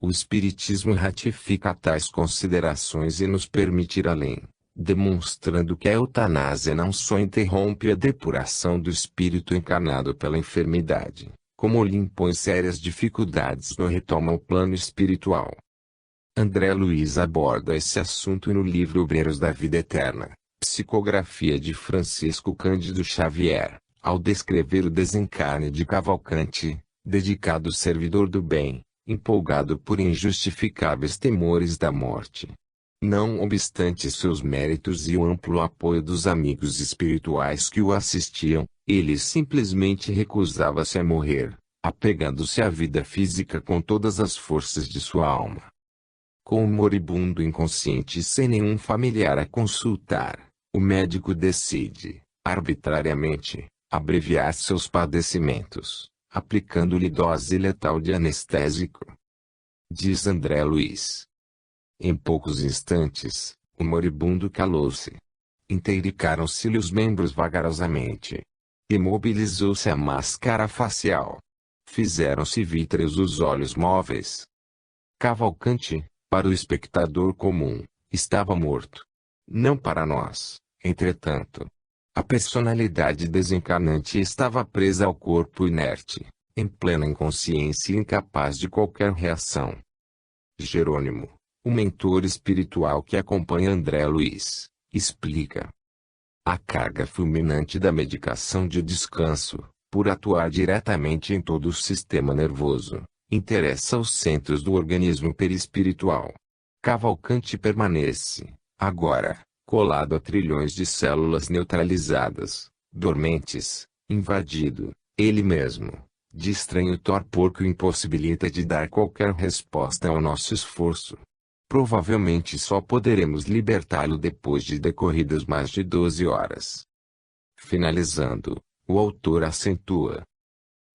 O Espiritismo ratifica tais considerações e nos permite ir além, demonstrando que a eutanásia não só interrompe a depuração do espírito encarnado pela enfermidade, como lhe impõe sérias dificuldades no retorno ao plano espiritual. André Luiz aborda esse assunto no livro Obreiros da Vida Eterna, psicografia de Francisco Cândido Xavier, ao descrever o desencarne de Cavalcanti, dedicado servidor do bem, empolgado por injustificáveis temores da morte. Não obstante seus méritos e o amplo apoio dos amigos espirituais que o assistiam, ele simplesmente recusava-se a morrer, apegando-se à vida física com todas as forças de sua alma. Com o moribundo inconsciente e sem nenhum familiar a consultar, o médico decide, arbitrariamente, abreviar seus padecimentos, aplicando-lhe dose letal de anestésico. Diz André Luiz. Em poucos instantes, o moribundo calou-se. Inteiricaram-se-lhe os membros vagarosamente. Imobilizou-se a máscara facial. Fizeram-se vítreos os olhos móveis. Cavalcanti, para o espectador comum, estava morto. Não para nós, entretanto. A personalidade desencarnante estava presa ao corpo inerte, em plena inconsciência e incapaz de qualquer reação. Jerônimo, o mentor espiritual que acompanha André Luiz, explica. A carga fulminante da medicação de descanso, por atuar diretamente em todo o sistema nervoso, interessa aos centros do organismo perispiritual. Cavalcanti permanece, agora, colado a trilhões de células neutralizadas, dormentes, invadido, ele mesmo, de estranho torpor que o impossibilita de dar qualquer resposta ao nosso esforço. Provavelmente só poderemos libertá-lo depois de decorridas mais de 12 horas. Finalizando, o autor acentua.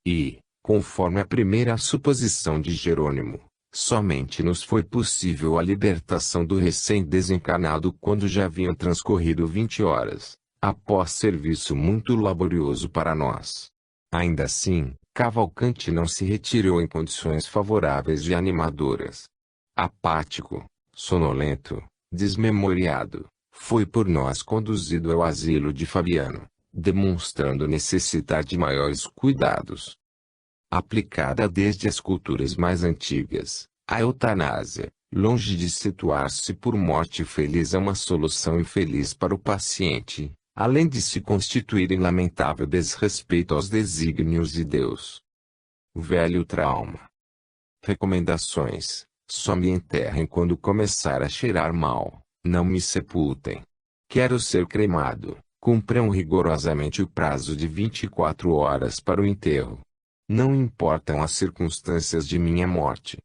E, conforme a primeira suposição de Jerônimo, somente nos foi possível a libertação do recém-desencarnado quando já haviam transcorrido 20 horas, após serviço muito laborioso para nós. Ainda assim, Cavalcanti não se retirou em condições favoráveis e animadoras. Apático, sonolento, desmemoriado, foi por nós conduzido ao asilo de Fabiano, demonstrando necessitar de maiores cuidados. Aplicada desde as culturas mais antigas, a eutanásia, longe de situar-se por morte feliz, é uma solução infeliz para o paciente, além de se constituir em lamentável desrespeito aos desígnios de Deus. O velho trauma. Recomendações: só me enterrem quando começar a cheirar mal, não me sepultem. Quero ser cremado, cumpram rigorosamente o prazo de 24 horas para o enterro. Não importam as circunstâncias de minha morte.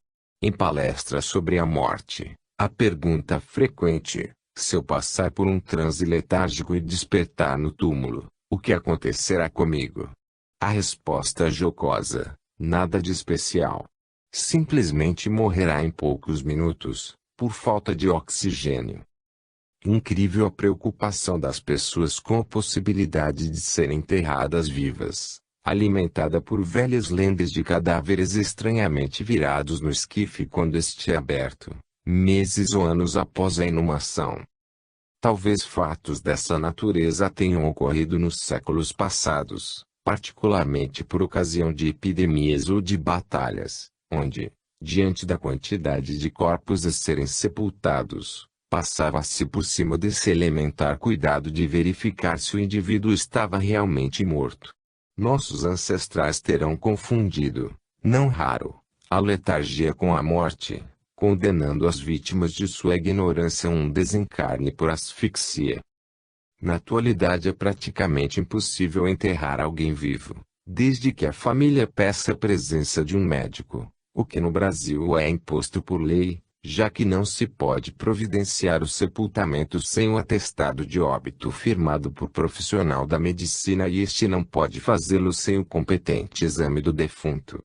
Em palestras sobre a morte, a pergunta frequente: se eu passar por um transe letárgico e despertar no túmulo, o que acontecerá comigo? A resposta jocosa: nada de especial. Simplesmente morrerá em poucos minutos, por falta de oxigênio. Incrível a preocupação das pessoas com a possibilidade de serem enterradas vivas, alimentada por velhas lendas de cadáveres estranhamente virados no esquife quando este é aberto, meses ou anos após a inumação. Talvez fatos dessa natureza tenham ocorrido nos séculos passados, particularmente por ocasião de epidemias ou de batalhas, onde, diante da quantidade de corpos a serem sepultados, passava-se por cima desse elementar cuidado de verificar se o indivíduo estava realmente morto. Nossos ancestrais terão confundido, não raro, a letargia com a morte, condenando as vítimas de sua ignorância a um desencarne por asfixia. Na atualidade é praticamente impossível enterrar alguém vivo, desde que a família peça a presença de um médico, o que no Brasil é imposto por lei, já que não se pode providenciar o sepultamento sem um atestado de óbito firmado por profissional da medicina e este não pode fazê-lo sem o competente exame do defunto.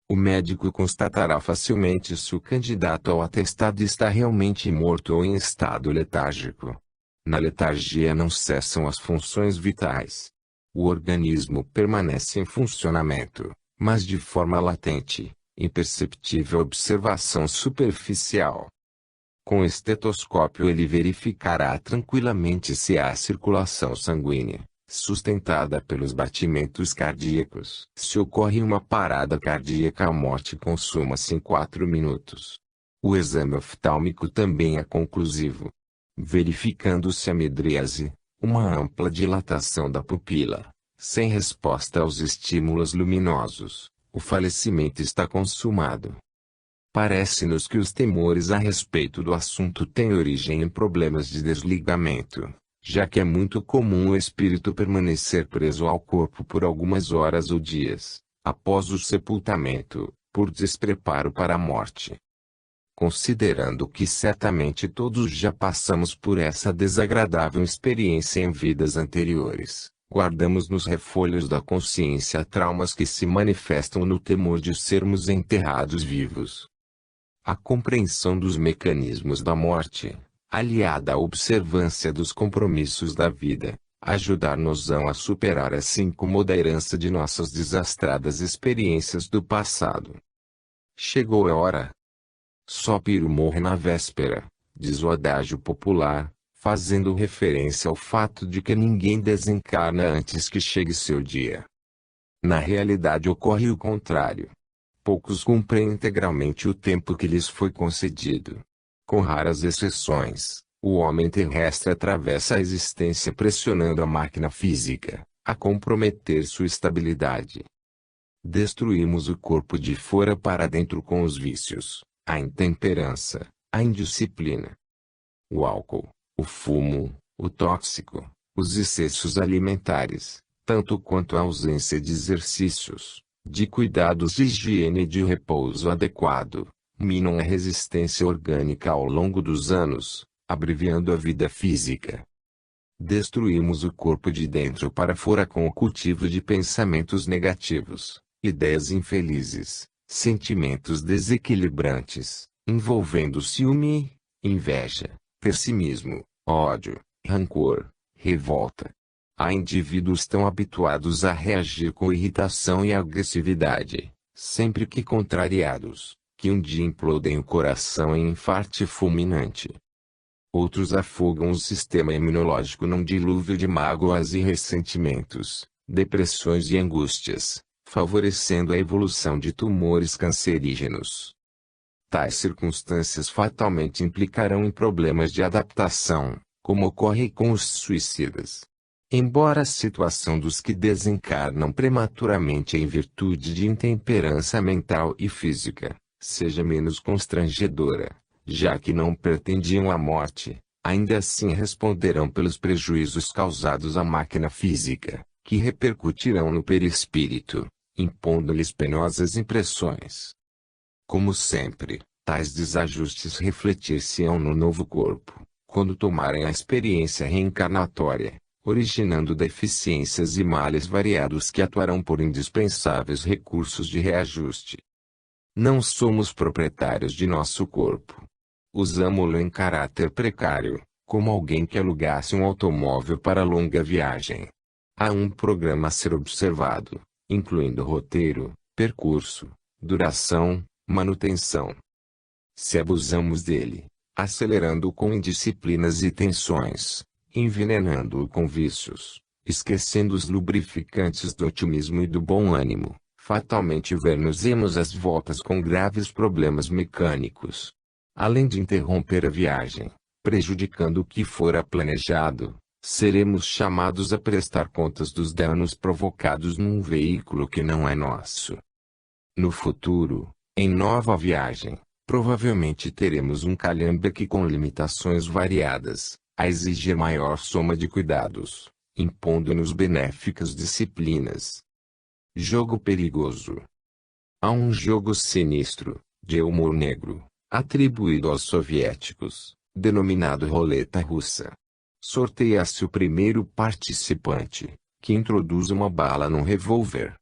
O médico constatará facilmente se o candidato ao atestado está realmente morto ou em estado letárgico. Na letargia não cessam as funções vitais. O organismo permanece em funcionamento, mas de forma latente, Imperceptível observação superficial. Com o estetoscópio ele verificará tranquilamente se há circulação sanguínea, sustentada pelos batimentos cardíacos. Se ocorre uma parada cardíaca, a morte consuma-se em 4 minutos. O exame oftálmico também é conclusivo. Verificando-se a midríase, uma ampla dilatação da pupila, sem resposta aos estímulos luminosos, o falecimento está consumado. Parece-nos que os temores a respeito do assunto têm origem em problemas de desligamento, já que é muito comum o espírito permanecer preso ao corpo por algumas horas ou dias, após o sepultamento, por despreparo para a morte. Considerando que certamente todos já passamos por essa desagradável experiência em vidas anteriores, guardamos nos refolhos da consciência traumas que se manifestam no temor de sermos enterrados vivos. A compreensão dos mecanismos da morte, aliada à observância dos compromissos da vida, ajudar-nos-ão a superar essa incômoda herança de nossas desastradas experiências do passado. Chegou a hora. Só Piro morre na véspera, diz o adágio popular, fazendo referência ao fato de que ninguém desencarna antes que chegue seu dia. Na realidade ocorre o contrário. Poucos cumprem integralmente o tempo que lhes foi concedido. Com raras exceções, o homem terrestre atravessa a existência pressionando a máquina física, a comprometer sua estabilidade. Destruímos o corpo de fora para dentro com os vícios, a intemperança, a indisciplina. O álcool, o fumo, o tóxico, os excessos alimentares, tanto quanto a ausência de exercícios, de cuidados de higiene e de repouso adequado, minam a resistência orgânica ao longo dos anos, abreviando a vida física. Destruímos o corpo de dentro para fora com o cultivo de pensamentos negativos, ideias infelizes, sentimentos desequilibrantes, envolvendo ciúme, inveja, pessimismo, ódio, rancor, revolta. Há indivíduos tão habituados a reagir com irritação e agressividade, sempre que contrariados, que um dia implodem o coração em infarte fulminante. Outros afogam o sistema imunológico num dilúvio de mágoas e ressentimentos, depressões e angústias, favorecendo a evolução de tumores cancerígenos. Tais circunstâncias fatalmente implicarão em problemas de adaptação, como ocorre com os suicidas. Embora a situação dos que desencarnam prematuramente em virtude de intemperança mental e física, seja menos constrangedora, já que não pretendiam a morte, ainda assim responderão pelos prejuízos causados à máquina física, que repercutirão no perispírito, impondo-lhes penosas impressões. Como sempre, tais desajustes refletir-se-ão no novo corpo, quando tomarem a experiência reencarnatória, originando deficiências e males variados que atuarão por indispensáveis recursos de reajuste. Não somos proprietários de nosso corpo. Usamo-lo em caráter precário, como alguém que alugasse um automóvel para longa viagem. Há um programa a ser observado, incluindo roteiro, percurso, duração, manutenção. Se abusamos dele, acelerando-o com indisciplinas e tensões, envenenando-o com vícios, esquecendo os lubrificantes do otimismo e do bom ânimo, fatalmente ver-nos-emos às voltas com graves problemas mecânicos. Além de interromper a viagem, prejudicando o que fora planejado, seremos chamados a prestar contas dos danos provocados num veículo que não é nosso. No futuro, em nova viagem, provavelmente teremos um calhambeque com limitações variadas, a exigir maior soma de cuidados, impondo-nos benéficas disciplinas. Jogo perigoso. Há um jogo sinistro, de humor negro, atribuído aos soviéticos, denominado roleta russa. Sorteia-se o primeiro participante, que introduz uma bala num revólver.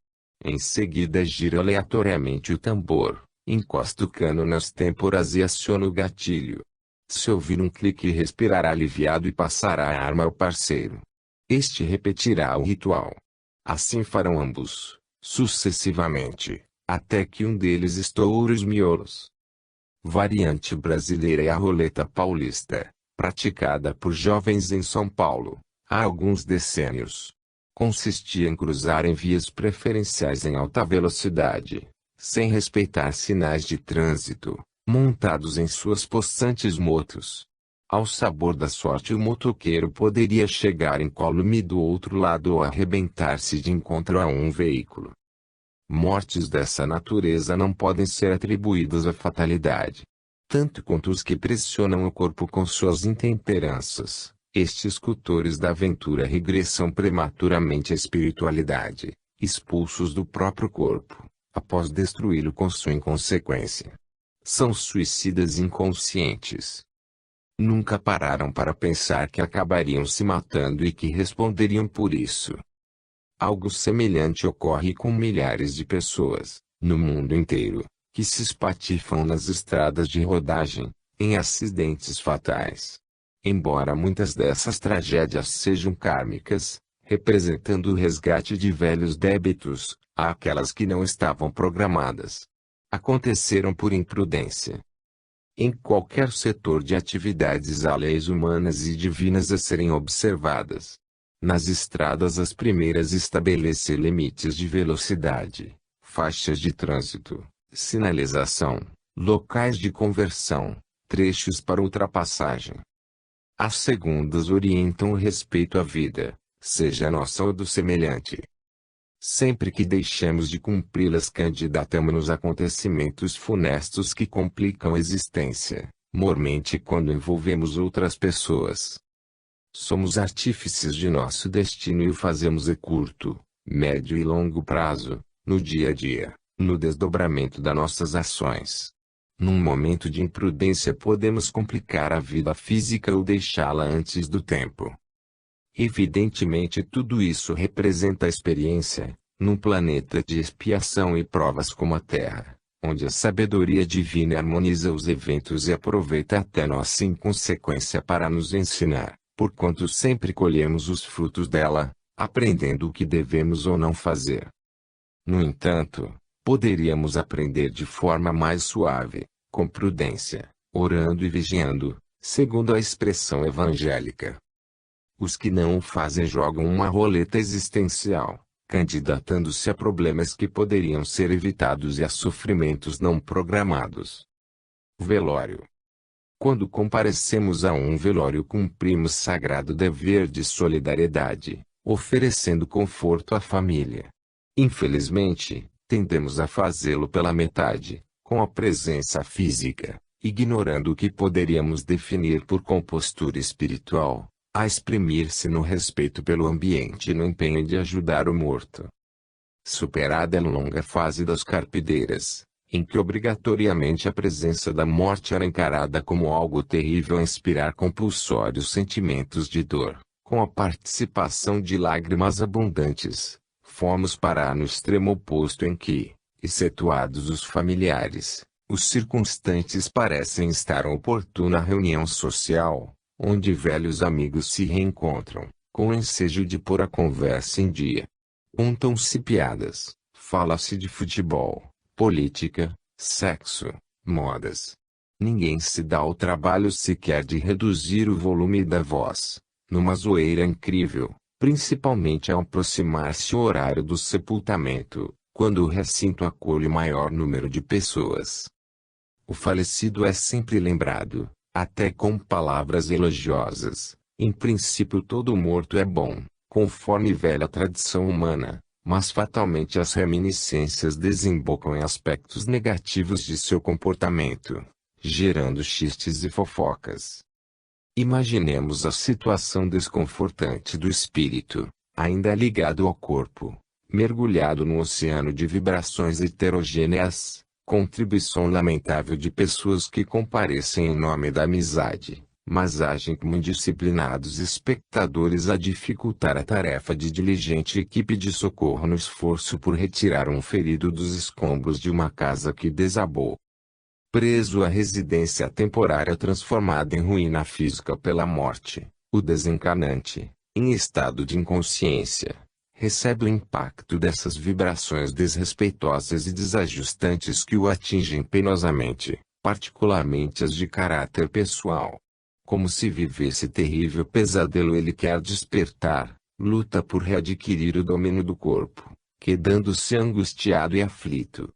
Em seguida gira aleatoriamente o tambor, encosta o cano nas têmporas e aciona o gatilho. Se ouvir um clique respirará aliviado e passará a arma ao parceiro. Este repetirá o ritual. Assim farão ambos, sucessivamente, até que um deles estoura os miolos. Variante brasileira é a roleta paulista, praticada por jovens em São Paulo, há alguns decênios. Consistia em cruzar em vias preferenciais em alta velocidade, sem respeitar sinais de trânsito, montados em suas possantes motos. Ao sabor da sorte, o motoqueiro poderia chegar incólume do outro lado ou arrebentar-se de encontro a um veículo. Mortes dessa natureza não podem ser atribuídas à fatalidade. Tanto quanto os que pressionam o corpo com suas intemperanças, estes cultores da aventura regressam prematuramente à espiritualidade, expulsos do próprio corpo, após destruí-lo com sua inconsequência. São suicidas inconscientes. Nunca pararam para pensar que acabariam se matando e que responderiam por isso. Algo semelhante ocorre com milhares de pessoas, no mundo inteiro, que se espatifam nas estradas de rodagem, em acidentes fatais. Embora muitas dessas tragédias sejam kármicas, representando o resgate de velhos débitos, há aquelas que não estavam programadas. Aconteceram por imprudência. Em qualquer setor de atividades há leis humanas e divinas a serem observadas. Nas estradas as primeiras estabelecer limites de velocidade, faixas de trânsito, sinalização, locais de conversão, trechos para ultrapassagem. As segundas orientam o respeito à vida, seja nossa ou do semelhante. Sempre que deixamos de cumpri-las, candidatamos-nos a acontecimentos funestos que complicam a existência, mormente quando envolvemos outras pessoas. Somos artífices de nosso destino e o fazemos a curto, médio e longo prazo, no dia a dia, no desdobramento das nossas ações. Num momento de imprudência podemos complicar a vida física ou deixá-la antes do tempo. Evidentemente tudo isso representa a experiência, num planeta de expiação e provas como a Terra, onde a sabedoria divina harmoniza os eventos e aproveita até nossa inconsequência para nos ensinar, porquanto sempre colhemos os frutos dela, aprendendo o que devemos ou não fazer. No entanto, poderíamos aprender de forma mais suave, com prudência, orando e vigiando, segundo a expressão evangélica. Os que não o fazem jogam uma roleta existencial, candidatando-se a problemas que poderiam ser evitados e a sofrimentos não programados. Velório. Quando comparecemos a um velório, cumprimos sagrado dever de solidariedade, oferecendo conforto à família. Infelizmente, tendemos a fazê-lo pela metade, com a presença física, ignorando o que poderíamos definir por compostura espiritual, a exprimir-se no respeito pelo ambiente e no empenho de ajudar o morto. Superada a longa fase das carpideiras, em que obrigatoriamente a presença da morte era encarada como algo terrível a inspirar compulsórios sentimentos de dor, com a participação de lágrimas abundantes, fomos parar no extremo oposto em que, excetuados os familiares, os circunstantes parecem estar a oportuna reunião social, onde velhos amigos se reencontram, com o ensejo de pôr a conversa em dia. Contam-se piadas, fala-se de futebol, política, sexo, modas. Ninguém se dá ao trabalho sequer de reduzir o volume da voz, numa zoeira incrível, principalmente ao aproximar-se o horário do sepultamento, quando o recinto acolhe maior número de pessoas. O falecido é sempre lembrado, até com palavras elogiosas. Em princípio todo morto é bom, conforme velha tradição humana, mas fatalmente as reminiscências desembocam em aspectos negativos de seu comportamento, gerando xistes e fofocas. Imaginemos a situação desconfortante do espírito, ainda ligado ao corpo, mergulhado num oceano de vibrações heterogêneas, contribuição lamentável de pessoas que comparecem em nome da amizade, mas agem como indisciplinados espectadores a dificultar a tarefa de diligente equipe de socorro no esforço por retirar um ferido dos escombros de uma casa que desabou. Preso à residência temporária transformada em ruína física pela morte, o desencarnante, em estado de inconsciência, recebe o impacto dessas vibrações desrespeitosas e desajustantes que o atingem penosamente, particularmente as de caráter pessoal. Como se vivesse terrível pesadelo, ele quer despertar, luta por readquirir o domínio do corpo, quedando-se angustiado e aflito.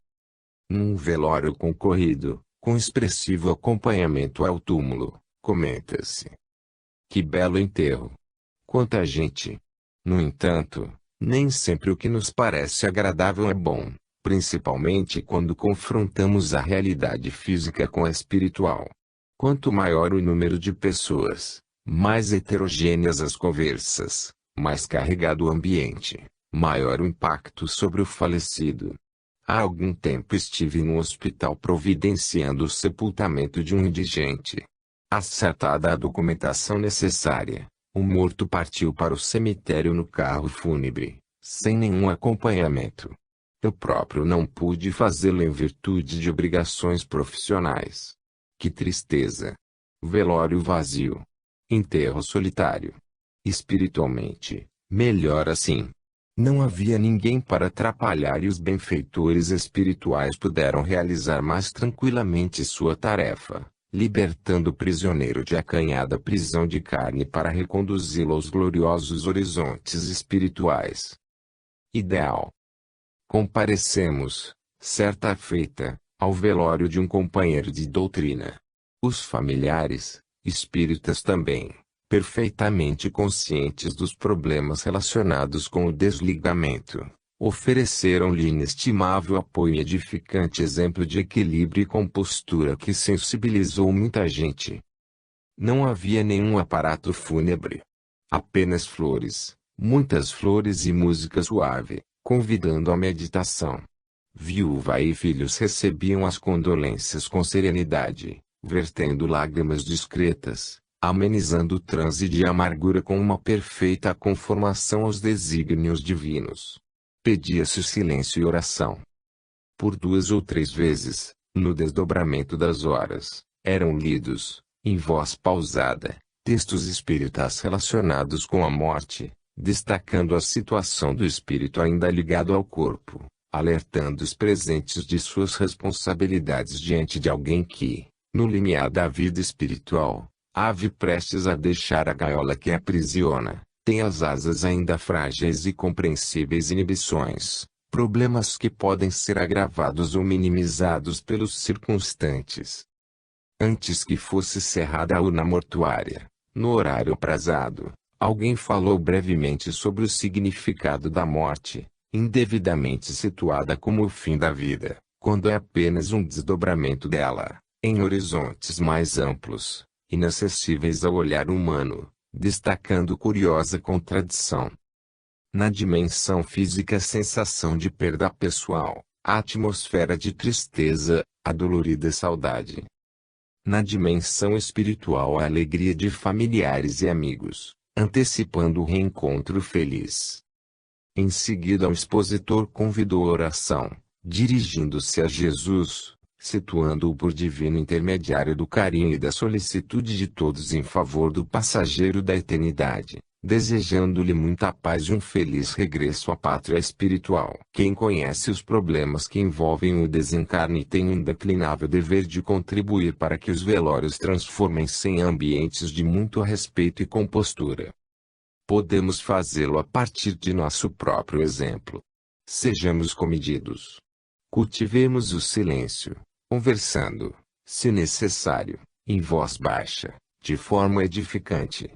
Num velório concorrido, com expressivo acompanhamento ao túmulo, comenta-se: que belo enterro! Quanta gente! No entanto, nem sempre o que nos parece agradável é bom, principalmente quando confrontamos a realidade física com a espiritual. Quanto maior o número de pessoas, mais heterogêneas as conversas, mais carregado o ambiente, maior o impacto sobre o falecido. Há algum tempo estive num hospital providenciando o sepultamento de um indigente. Acertada a documentação necessária, o morto partiu para o cemitério no carro fúnebre, sem nenhum acompanhamento. Eu próprio não pude fazê-lo em virtude de obrigações profissionais. Que tristeza! Velório vazio. Enterro solitário. Espiritualmente, melhor assim. Não havia ninguém para atrapalhar e os benfeitores espirituais puderam realizar mais tranquilamente sua tarefa, libertando o prisioneiro de acanhada prisão de carne para reconduzi-lo aos gloriosos horizontes espirituais. Ideal. Comparecemos, certa feita, ao velório de um companheiro de doutrina. Os familiares, espíritas também, perfeitamente conscientes dos problemas relacionados com o desligamento, ofereceram-lhe inestimável apoio e edificante exemplo de equilíbrio e compostura que sensibilizou muita gente. Não havia nenhum aparato fúnebre. Apenas flores, muitas flores e música suave, convidando à meditação. Viúva e filhos recebiam as condolências com serenidade, vertendo lágrimas discretas, amenizando o transe de amargura com uma perfeita conformação aos desígnios divinos. Pedia-se silêncio e oração. Por 2 ou 3 vezes, no desdobramento das horas, eram lidos, em voz pausada, textos espíritas relacionados com a morte, destacando a situação do espírito ainda ligado ao corpo, alertando os presentes de suas responsabilidades diante de alguém que, no limiar da vida espiritual, ave prestes a deixar a gaiola que aprisiona, tem as asas ainda frágeis e compreensíveis inibições, problemas que podem ser agravados ou minimizados pelos circunstantes. Antes que fosse cerrada a urna mortuária, no horário aprazado, alguém falou brevemente sobre o significado da morte, indevidamente situada como o fim da vida, quando é apenas um desdobramento dela, em horizontes mais amplos, inacessíveis ao olhar humano, destacando curiosa contradição. Na dimensão física, a sensação de perda pessoal, a atmosfera de tristeza, a dolorida saudade. Na dimensão espiritual, a alegria de familiares e amigos, antecipando o reencontro feliz. Em seguida, o expositor convidou a oração, dirigindo-se a Jesus, situando-o por divino intermediário do carinho e da solicitude de todos em favor do passageiro da eternidade, desejando-lhe muita paz e um feliz regresso à pátria espiritual. Quem conhece os problemas que envolvem o desencarne tem um indeclinável dever de contribuir para que os velórios transformem-se em ambientes de muito respeito e compostura. Podemos fazê-lo a partir de nosso próprio exemplo. Sejamos comedidos. Cultivemos o silêncio, conversando, se necessário, em voz baixa, de forma edificante.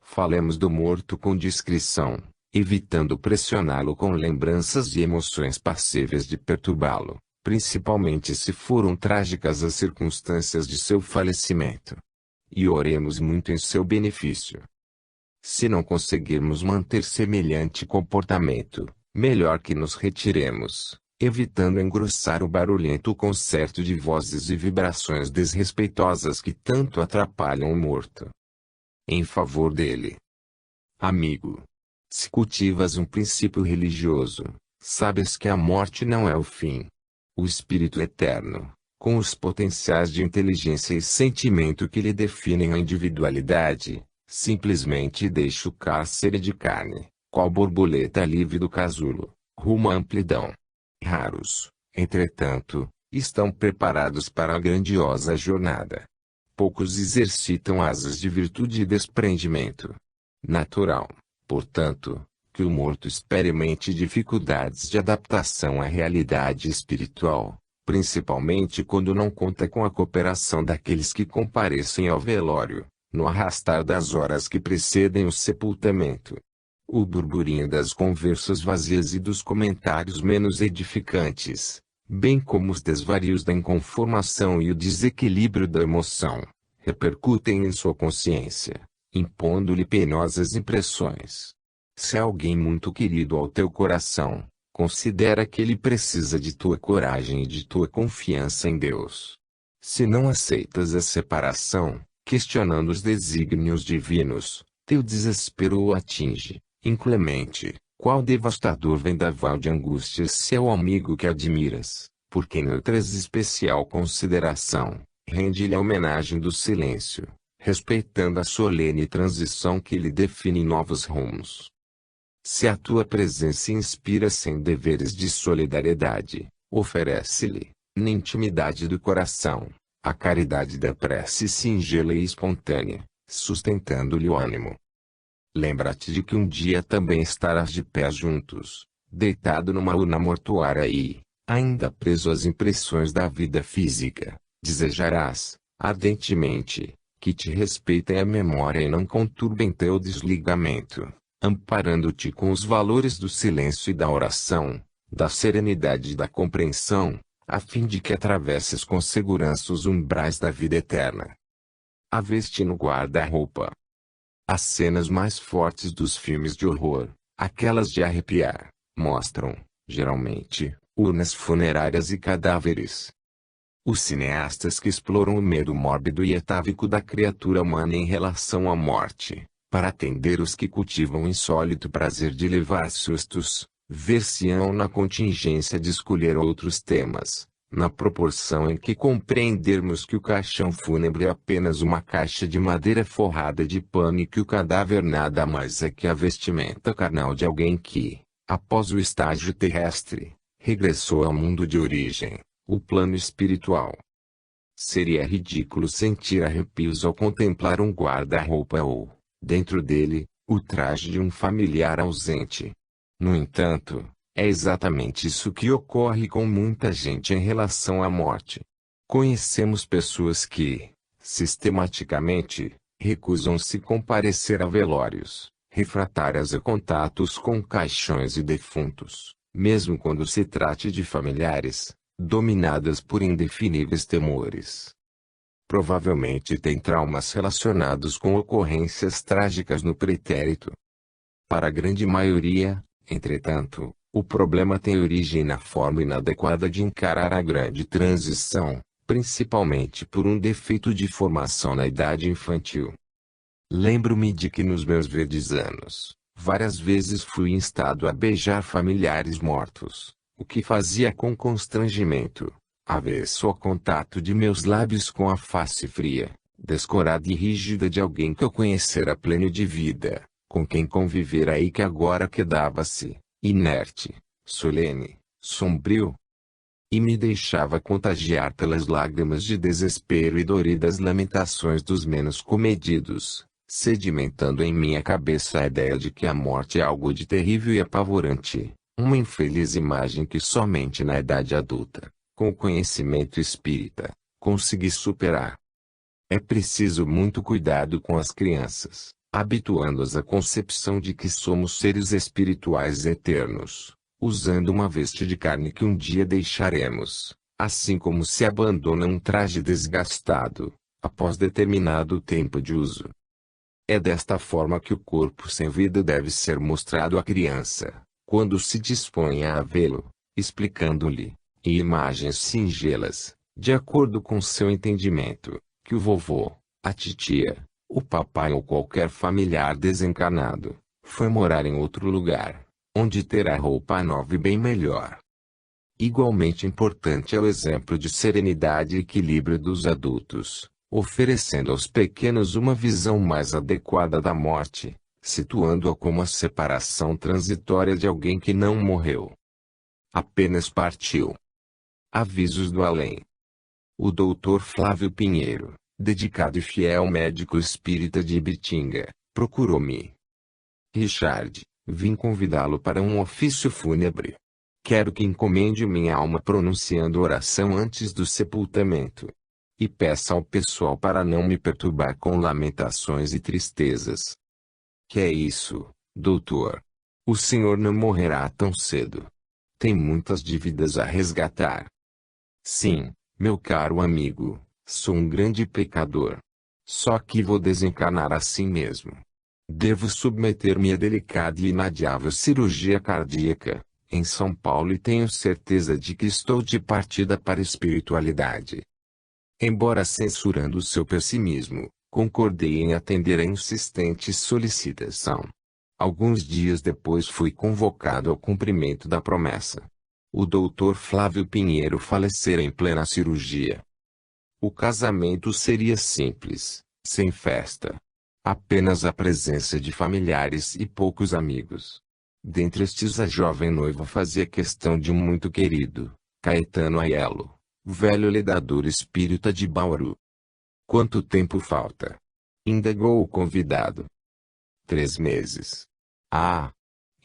Falemos do morto com discrição, evitando pressioná-lo com lembranças e emoções passíveis de perturbá-lo, principalmente se foram trágicas as circunstâncias de seu falecimento. E oremos muito em seu benefício. Se não conseguirmos manter semelhante comportamento, melhor que nos retiremos, evitando engrossar o barulhento concerto de vozes e vibrações desrespeitosas que tanto atrapalham o morto. Em favor dele. Amigo, se cultivas um princípio religioso, sabes que a morte não é o fim. O espírito eterno, com os potenciais de inteligência e sentimento que lhe definem a individualidade, simplesmente deixa o cárcere de carne, qual borboleta livre do casulo, rumo à amplidão. Raros, entretanto, estão preparados para a grandiosa jornada. Poucos exercitam asas de virtude e desprendimento. Natural, portanto, que o morto experimente dificuldades de adaptação à realidade espiritual, principalmente quando não conta com a cooperação daqueles que comparecem ao velório, no arrastar das horas que precedem o sepultamento. O burburinho das conversas vazias e dos comentários menos edificantes, bem como os desvarios da inconformação e o desequilíbrio da emoção, repercutem em sua consciência, impondo-lhe penosas impressões. Se alguém muito querido ao teu coração, considera que ele precisa de tua coragem e de tua confiança em Deus. Se não aceitas a separação, questionando os desígnios divinos, teu desespero o atinge, inclemente, qual devastador vendaval de angústias se é o amigo que admiras, por quem nutras especial consideração, rende-lhe a homenagem do silêncio, respeitando a solene transição que lhe define novos rumos. Se a tua presença inspira sem deveres de solidariedade, oferece-lhe, na intimidade do coração, a caridade da prece singela e espontânea, sustentando-lhe o ânimo. Lembra-te de que um dia também estarás de pé juntos, deitado numa urna mortuária e, ainda preso às impressões da vida física, desejarás, ardentemente, que te respeitem a memória e não conturbem teu desligamento, amparando-te com os valores do silêncio e da oração, da serenidade e da compreensão, a fim de que atravesses com segurança os umbrais da vida eterna. Aveste no guarda-roupa. As cenas mais fortes dos filmes de horror, aquelas de arrepiar, mostram, geralmente, urnas funerárias e cadáveres. Os cineastas que exploram o medo mórbido e atávico da criatura humana em relação à morte, para atender os que cultivam o insólito prazer de levar sustos, ver-se-ão na contingência de escolher outros temas, na proporção em que compreendermos que o caixão fúnebre é apenas uma caixa de madeira forrada de pano e que o cadáver nada mais é que a vestimenta carnal de alguém que, após o estágio terrestre, regressou ao mundo de origem, o plano espiritual. Seria ridículo sentir arrepios ao contemplar um guarda-roupa ou, dentro dele, o traje de um familiar ausente. No entanto, é exatamente isso que ocorre com muita gente em relação à morte. Conhecemos pessoas que, sistematicamente, recusam-se comparecer a velórios, refratárias a contatos com caixões e defuntos, mesmo quando se trate de familiares, dominadas por indefiníveis temores. Provavelmente têm traumas relacionados com ocorrências trágicas no pretérito. Para a grande maioria, entretanto, o problema tem origem na forma inadequada de encarar a grande transição, principalmente por um defeito de formação na idade infantil. Lembro-me de que nos meus verdes anos, várias vezes fui instado a beijar familiares mortos, o que fazia com constrangimento, avesso ao contato de meus lábios com a face fria, descorada e rígida de alguém que eu conhecera pleno de vida, com quem convivera e que agora quedava-se, inerte, solene, sombrio. E me deixava contagiar pelas lágrimas de desespero e doridas lamentações dos menos comedidos, sedimentando em minha cabeça a ideia de que a morte é algo de terrível e apavorante, uma infeliz imagem que somente na idade adulta, com o conhecimento espírita, consegui superar. É preciso muito cuidado com as crianças, habituando-as à concepção de que somos seres espirituais eternos, usando uma veste de carne que um dia deixaremos, assim como se abandona um traje desgastado, após determinado tempo de uso. É desta forma que o corpo sem vida deve ser mostrado à criança, quando se dispõe a vê-lo, explicando-lhe, em imagens singelas, de acordo com seu entendimento, que o vovô, a titia, o papai ou qualquer familiar desencarnado, foi morar em outro lugar, onde terá roupa nova e bem melhor. Igualmente importante é o exemplo de serenidade e equilíbrio dos adultos, oferecendo aos pequenos uma visão mais adequada da morte, situando-a como a separação transitória de alguém que não morreu. Apenas partiu. Avisos do além. O Dr. Flávio Pinheiro, dedicado e fiel médico espírita de Ibitinga, procurou-me. Richard, vim convidá-lo para um ofício fúnebre. Quero que encomende minha alma pronunciando oração antes do sepultamento. E peça ao pessoal para não me perturbar com lamentações e tristezas. Que é isso, doutor? O senhor não morrerá tão cedo. Tem muitas dívidas a resgatar. Sim, meu caro amigo, sou um grande pecador. Só que vou desencarnar assim mesmo. Devo submeter-me a delicada e inadiável cirurgia cardíaca, em São Paulo, e tenho certeza de que estou de partida para a espiritualidade. Embora censurando seu pessimismo, concordei em atender a insistente solicitação. Alguns dias depois fui convocado ao cumprimento da promessa. O Dr. Flávio Pinheiro falecera em plena cirurgia. O casamento seria simples, sem festa. Apenas a presença de familiares e poucos amigos. Dentre estes, a jovem noiva fazia questão de um muito querido, Caetano Aiello, velho lidador espírita de Bauru. Quanto tempo falta? Indagou o convidado. 3 meses. Ah!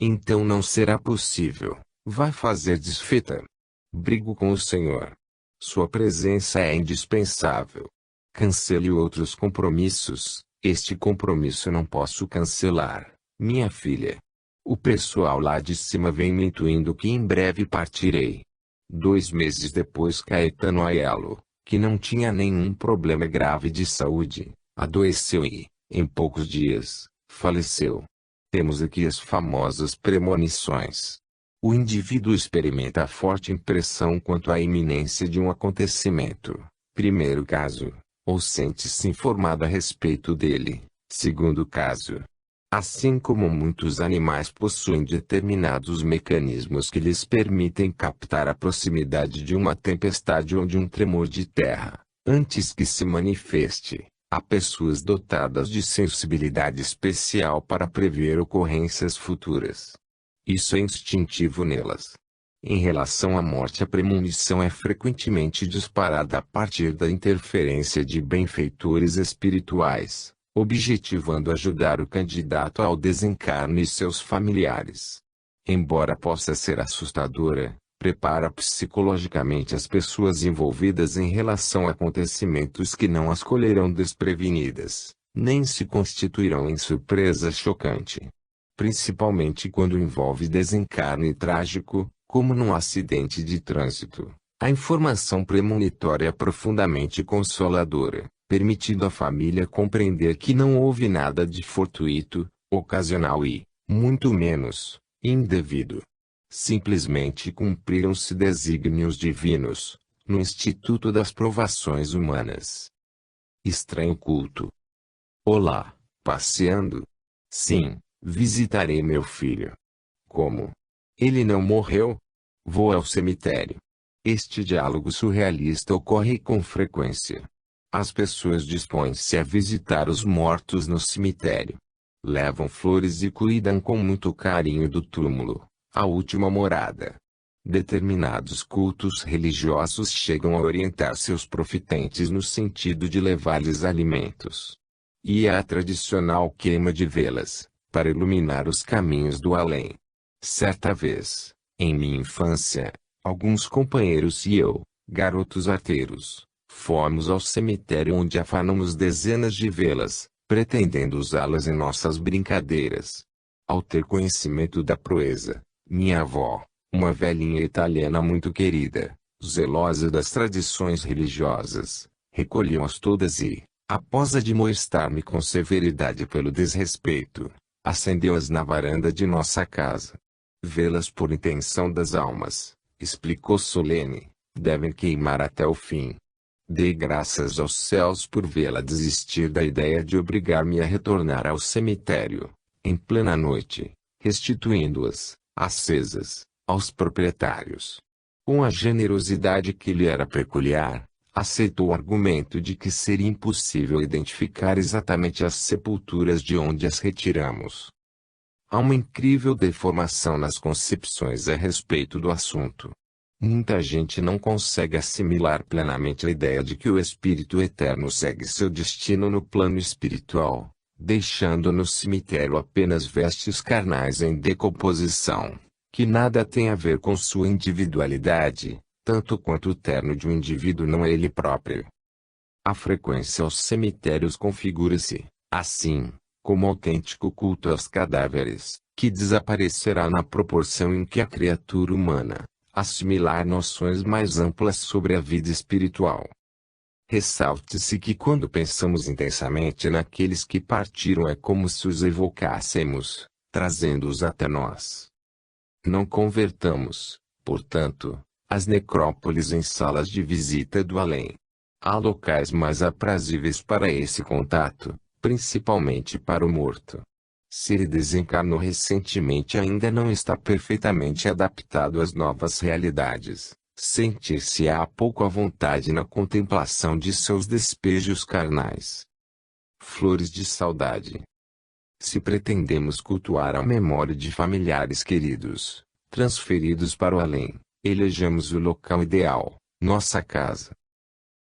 Então não será possível. Vai fazer desfeita. Brigo com o senhor. Sua presença é indispensável. Cancele outros compromissos. Este compromisso não posso cancelar, minha filha. O pessoal lá de cima vem me intuindo que em breve partirei. 2 meses depois, Caetano Aiello, que não tinha nenhum problema grave de saúde, adoeceu e, em poucos dias, faleceu. Temos aqui as famosas premonições. O indivíduo experimenta a forte impressão quanto à iminência de um acontecimento, primeiro caso, ou sente-se informado a respeito dele, segundo caso. Assim como muitos animais possuem determinados mecanismos que lhes permitem captar a proximidade de uma tempestade ou de um tremor de terra, antes que se manifeste, há pessoas dotadas de sensibilidade especial para prever ocorrências futuras. Isso é instintivo nelas. Em relação à morte, a premonição é frequentemente disparada a partir da interferência de benfeitores espirituais, objetivando ajudar o candidato ao desencarne e seus familiares. Embora possa ser assustadora, prepara psicologicamente as pessoas envolvidas em relação a acontecimentos que não as colherão desprevenidas, nem se constituirão em surpresa chocante. Principalmente quando envolve desencarne trágico, como num acidente de trânsito. A informação premonitória é profundamente consoladora, permitindo à família compreender que não houve nada de fortuito, ocasional e, muito menos, indevido. Simplesmente cumpriram-se desígnios divinos, no Instituto das Provações Humanas. Estranho culto. Olá, passeando? Sim, visitarei meu filho. Como? Ele não morreu? Vou ao cemitério. Este diálogo surrealista ocorre com frequência. As pessoas dispõem-se a visitar os mortos no cemitério. Levam flores e cuidam com muito carinho do túmulo, a última morada. Determinados cultos religiosos chegam a orientar seus profitentes no sentido de levar-lhes alimentos. E há a tradicional queima de velas, para iluminar os caminhos do além. Certa vez, em minha infância, alguns companheiros e eu, garotos arteiros, fomos ao cemitério onde afanamos dezenas de velas, pretendendo usá-las em nossas brincadeiras. Ao ter conhecimento da proeza, minha avó, uma velhinha italiana muito querida, zelosa das tradições religiosas, recolheu-as todas e, após admoestar-me com severidade pelo desrespeito, acendeu-as na varanda de nossa casa. Velas por intenção das almas, explicou solene, devem queimar até o fim. Dei graças aos céus por vê-la desistir da ideia de obrigar-me a retornar ao cemitério, em plena noite, restituindo-as, acesas, aos proprietários. Com a generosidade que lhe era peculiar, aceitou o argumento de que seria impossível identificar exatamente as sepulturas de onde as retiramos. Há uma incrível deformação nas concepções a respeito do assunto. Muita gente não consegue assimilar plenamente a ideia de que o espírito eterno segue seu destino no plano espiritual, deixando no cemitério apenas vestes carnais em decomposição, que nada tem a ver com sua individualidade, tanto quanto o terno de um indivíduo não é ele próprio. A frequência aos cemitérios configura-se, assim, como autêntico culto aos cadáveres, que desaparecerá na proporção em que a criatura humana assimilar noções mais amplas sobre a vida espiritual. Ressalte-se que quando pensamos intensamente naqueles que partiram é como se os evocássemos, trazendo-os até nós. Não convertamos, portanto, as necrópolis em salas de visita do além. Há locais mais aprazíveis para esse contato, principalmente para o morto. Se ele desencarnou recentemente ainda não está perfeitamente adaptado às novas realidades, sentir-se-á pouco à vontade na contemplação de seus despejos carnais. Flores de saudade. Se pretendemos cultuar a memória de familiares queridos, transferidos para o além, elejamos o local ideal, nossa casa.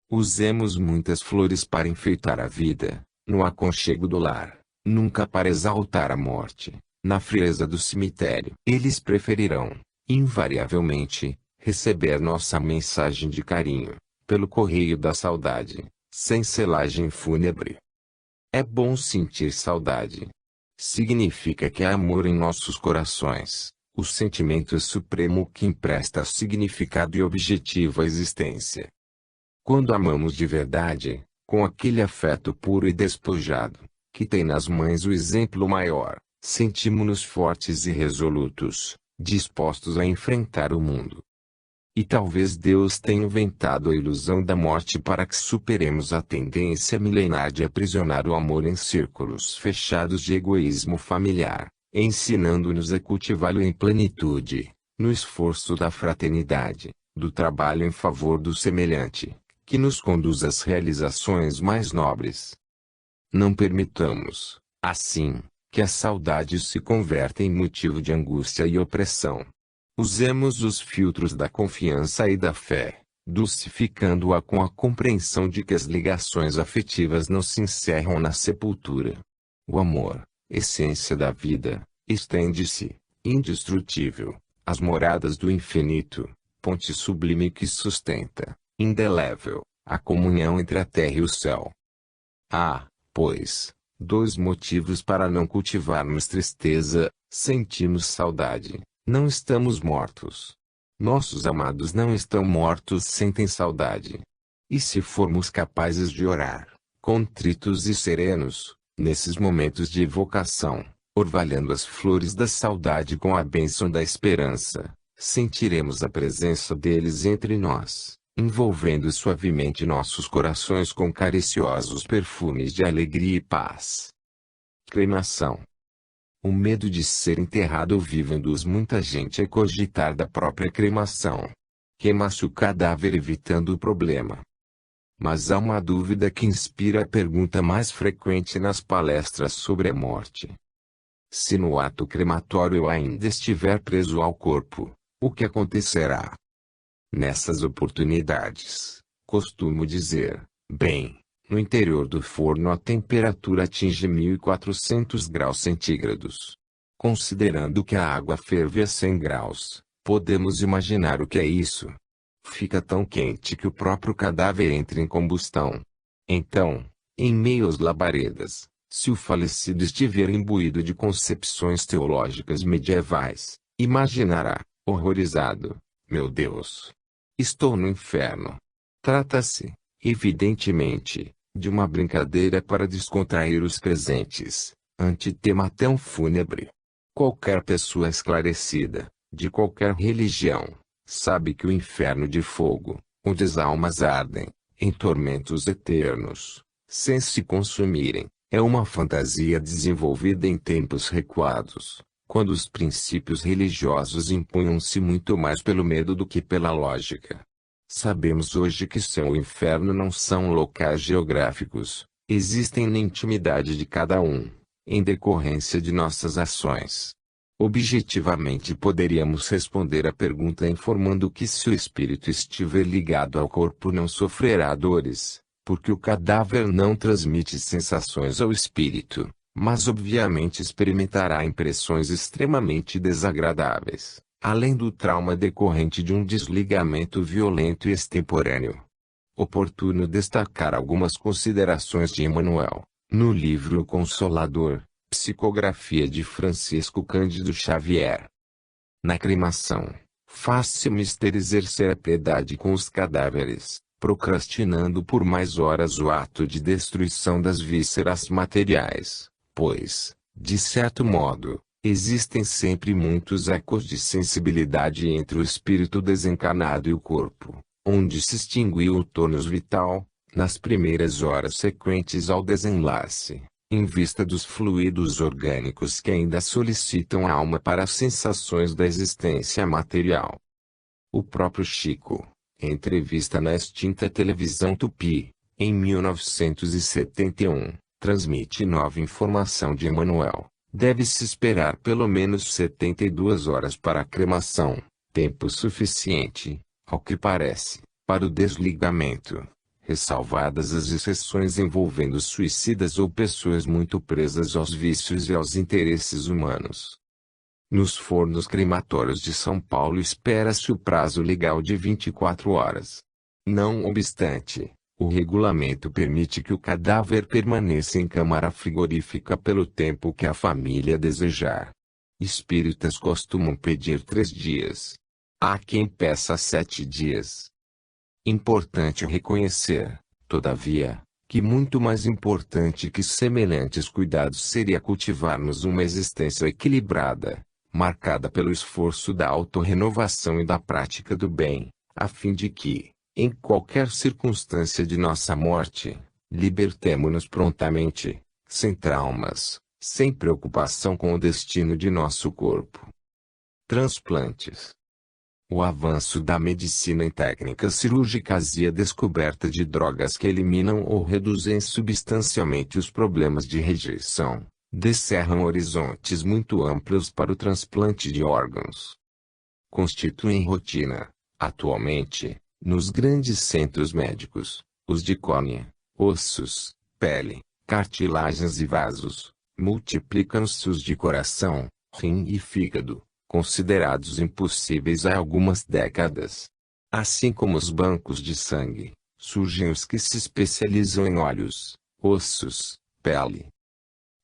Usemos muitas flores para enfeitar a vida, no aconchego do lar. Nunca para exaltar a morte, na frieza do cemitério. Eles preferirão, invariavelmente, receber nossa mensagem de carinho, pelo correio da saudade, sem selagem fúnebre. É bom sentir saudade. Significa que há amor em nossos corações, o sentimento supremo que empresta significado e objetivo à existência. Quando amamos de verdade, com aquele afeto puro e despojado, que tem nas mães o exemplo maior, sentimos-nos fortes e resolutos, dispostos a enfrentar o mundo. E talvez Deus tenha inventado a ilusão da morte para que superemos a tendência milenar de aprisionar o amor em círculos fechados de egoísmo familiar, ensinando-nos a cultivá-lo em plenitude, no esforço da fraternidade, do trabalho em favor do semelhante, que nos conduz às realizações mais nobres. Não permitamos, assim, que a saudade se converta em motivo de angústia e opressão. Usemos os filtros da confiança e da fé, dulcificando-a com a compreensão de que as ligações afetivas não se encerram na sepultura. O amor, essência da vida, estende-se, indestrutível, às moradas do infinito, ponte sublime que sustenta, indelével, a comunhão entre a terra e o céu. Pois, dois motivos para não cultivarmos tristeza: sentimos saudade, não estamos mortos. Nossos amados não estão mortos, sentem saudade. E se formos capazes de orar, contritos e serenos, nesses momentos de evocação, orvalhando as flores da saudade com a bênção da esperança, sentiremos a presença deles entre nós, envolvendo suavemente nossos corações com cariciosos perfumes de alegria e paz. Cremação. O medo de ser enterrado vivo induz muita gente a cogitar da própria cremação. Queima-se o cadáver evitando o problema. Mas há uma dúvida que inspira a pergunta mais frequente nas palestras sobre a morte. Se no ato crematório eu ainda estiver preso ao corpo, o que acontecerá? Nessas oportunidades, costumo dizer, bem, no interior do forno a temperatura atinge 1400 graus centígrados. Considerando que a água ferve a 100 graus, podemos imaginar o que é isso. Fica tão quente que o próprio cadáver entra em combustão. Então, em meio às labaredas, se o falecido estiver imbuído de concepções teológicas medievais, imaginará, horrorizado, meu Deus! Estou no inferno. Trata-se, evidentemente, de uma brincadeira para descontrair os presentes, antitema tão fúnebre. Qualquer pessoa esclarecida, de qualquer religião, sabe que o inferno de fogo, onde as almas ardem, em tormentos eternos, sem se consumirem, é uma fantasia desenvolvida em tempos recuados, quando os princípios religiosos impunham-se muito mais pelo medo do que pela lógica. Sabemos hoje que céu e inferno não são locais geográficos, existem na intimidade de cada um, em decorrência de nossas ações. Objetivamente poderíamos responder à pergunta informando que se o espírito estiver ligado ao corpo não sofrerá dores, porque o cadáver não transmite sensações ao espírito, mas obviamente experimentará impressões extremamente desagradáveis, além do trauma decorrente de um desligamento violento e extemporâneo. Oportuno destacar algumas considerações de Emmanuel, no livro O Consolador, psicografia de Francisco Cândido Xavier. Na cremação, faz-se mister exercer a piedade com os cadáveres, procrastinando por mais horas o ato de destruição das vísceras materiais, pois, de certo modo, existem sempre muitos ecos de sensibilidade entre o espírito desencarnado e o corpo, onde se extinguiu o tônus vital, nas primeiras horas sequentes ao desenlace, em vista dos fluidos orgânicos que ainda solicitam a alma para as sensações da existência material. O próprio Chico, em entrevista na extinta televisão Tupi, em 1971, transmite nova informação de Emmanuel. Deve-se esperar pelo menos 72 horas para a cremação, tempo suficiente, ao que parece, para o desligamento, ressalvadas as exceções envolvendo suicidas ou pessoas muito presas aos vícios e aos interesses humanos. Nos fornos crematórios de São Paulo espera-se o prazo legal de 24 horas. Não obstante, o regulamento permite que o cadáver permaneça em câmara frigorífica pelo tempo que a família desejar. Espíritas costumam pedir 3 dias. Há quem peça 7 dias. Importante reconhecer, todavia, que muito mais importante que semelhantes cuidados seria cultivarmos uma existência equilibrada, marcada pelo esforço da autorrenovação e da prática do bem, a fim de que, em qualquer circunstância de nossa morte, libertemo-nos prontamente, sem traumas, sem preocupação com o destino de nosso corpo. Transplantes. O avanço da medicina em técnicas cirúrgicas e a descoberta de drogas que eliminam ou reduzem substancialmente os problemas de rejeição, descerram horizontes muito amplos para o transplante de órgãos. Constituem rotina, atualmente, nos grandes centros médicos, os de córnea, ossos, pele, cartilagens e vasos, multiplicam-se os de coração, rim e fígado, considerados impossíveis há algumas décadas. Assim como os bancos de sangue, surgem os que se especializam em olhos, ossos, pele.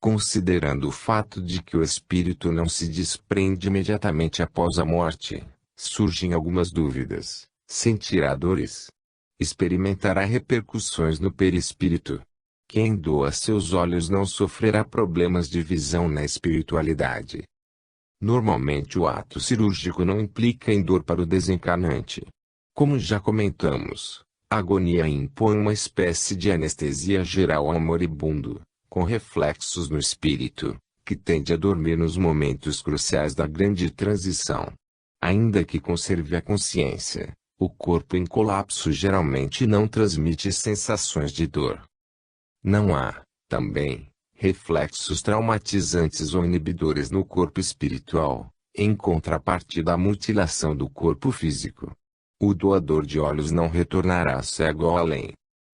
Considerando o fato de que o espírito não se desprende imediatamente após a morte, surgem algumas dúvidas. Sentirá dores? Experimentará repercussões no perispírito? Quem doa seus olhos não sofrerá problemas de visão na espiritualidade. Normalmente o ato cirúrgico não implica em dor para o desencarnante. Como já comentamos, a agonia impõe uma espécie de anestesia geral ao moribundo, com reflexos no espírito, que tende a dormir nos momentos cruciais da grande transição. Ainda que conserve a consciência, o corpo em colapso geralmente não transmite sensações de dor. Não há, também, reflexos traumatizantes ou inibidores no corpo espiritual, em contrapartida à mutilação do corpo físico. O doador de olhos não retornará cego ao além.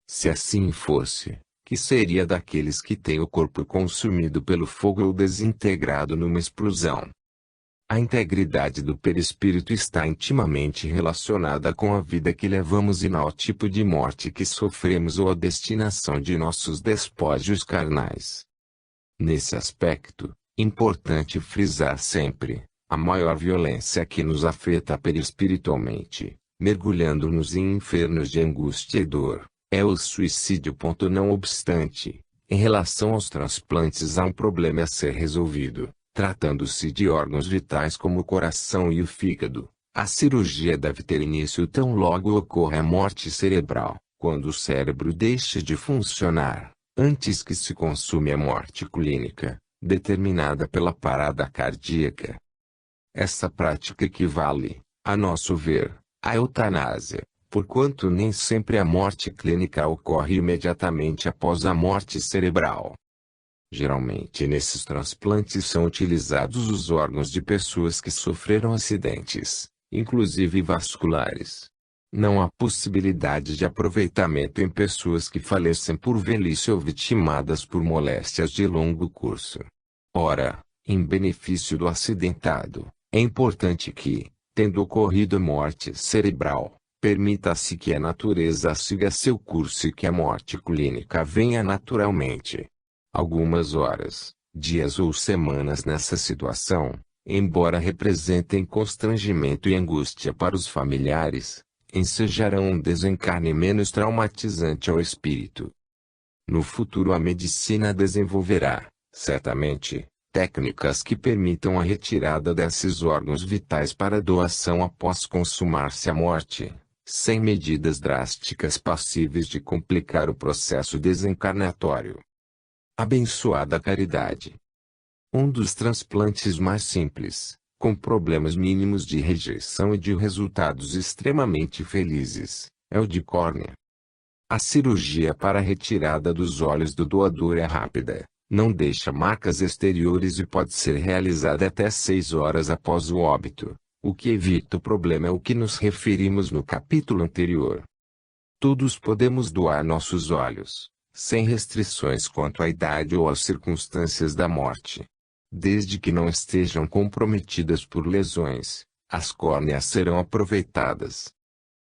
Se assim fosse, que seria daqueles que têm o corpo consumido pelo fogo ou desintegrado numa explosão? A integridade do perispírito está intimamente relacionada com a vida que levamos e não ao tipo de morte que sofremos ou à destinação de nossos despojos carnais. Nesse aspecto, importante frisar sempre, a maior violência que nos afeta perispiritualmente, mergulhando-nos em infernos de angústia e dor, é o suicídio. Não obstante, em relação aos transplantes há um problema a ser resolvido. Tratando-se de órgãos vitais como o coração e o fígado, a cirurgia deve ter início tão logo ocorra a morte cerebral, quando o cérebro deixa de funcionar, antes que se consume a morte clínica, determinada pela parada cardíaca. Essa prática equivale, a nosso ver, à eutanásia, porquanto nem sempre a morte clínica ocorre imediatamente após a morte cerebral. Geralmente nesses transplantes são utilizados os órgãos de pessoas que sofreram acidentes, inclusive vasculares. Não há possibilidade de aproveitamento em pessoas que falecem por velhice ou vitimadas por moléstias de longo curso. Ora, em benefício do acidentado, é importante que, tendo ocorrido morte cerebral, permita-se que a natureza siga seu curso e que a morte clínica venha naturalmente. Algumas horas, dias ou semanas nessa situação, embora representem constrangimento e angústia para os familiares, ensejarão um desencarne menos traumatizante ao espírito. No futuro a medicina desenvolverá, certamente, técnicas que permitam a retirada desses órgãos vitais para doação após consumar-se a morte, sem medidas drásticas passíveis de complicar o processo desencarnatório. Abençoada caridade. Um dos transplantes mais simples, com problemas mínimos de rejeição e de resultados extremamente felizes, é o de córnea. A cirurgia para a retirada dos olhos do doador é rápida, não deixa marcas exteriores e pode ser realizada até 6 horas após o óbito, o que evita o problema ao que nos referimos no capítulo anterior. Todos podemos doar nossos olhos, sem restrições quanto à idade ou às circunstâncias da morte. Desde que não estejam comprometidas por lesões, as córneas serão aproveitadas.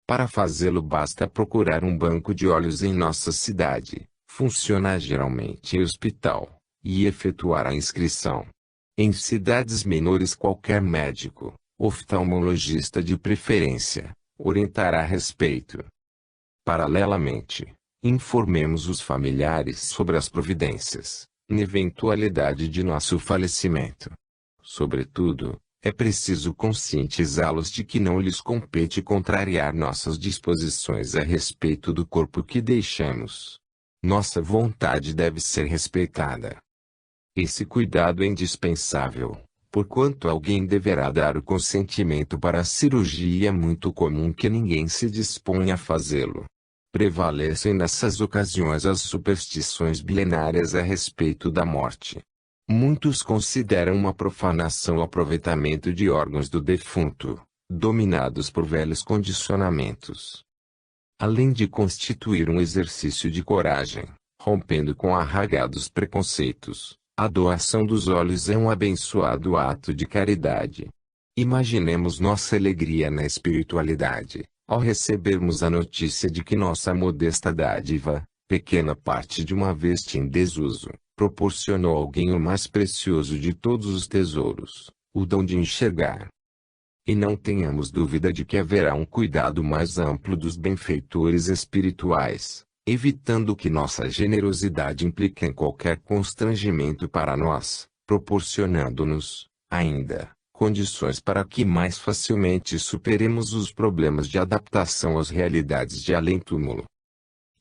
Para fazê-lo basta procurar um banco de olhos em nossa cidade, funciona geralmente em hospital, e efetuar a inscrição. Em cidades menores qualquer médico, oftalmologista de preferência, orientará a respeito. Paralelamente, informemos os familiares sobre as providências, na eventualidade de nosso falecimento. Sobretudo, é preciso conscientizá-los de que não lhes compete contrariar nossas disposições a respeito do corpo que deixamos. Nossa vontade deve ser respeitada. Esse cuidado é indispensável, porquanto alguém deverá dar o consentimento para a cirurgia e é muito comum que ninguém se disponha a fazê-lo. Prevalecem nessas ocasiões as superstições milenárias a respeito da morte. Muitos consideram uma profanação o aproveitamento de órgãos do defunto, dominados por velhos condicionamentos. Além de constituir um exercício de coragem, rompendo com arraigados preconceitos, a doação dos olhos é um abençoado ato de caridade. Imaginemos nossa alegria na espiritualidade, ao recebermos a notícia de que nossa modesta dádiva, pequena parte de uma veste em desuso, proporcionou a alguém o mais precioso de todos os tesouros, o dom de enxergar. E não tenhamos dúvida de que haverá um cuidado mais amplo dos benfeitores espirituais, evitando que nossa generosidade implique em qualquer constrangimento para nós, proporcionando-nos, ainda, condições para que mais facilmente superemos os problemas de adaptação às realidades de além-túmulo.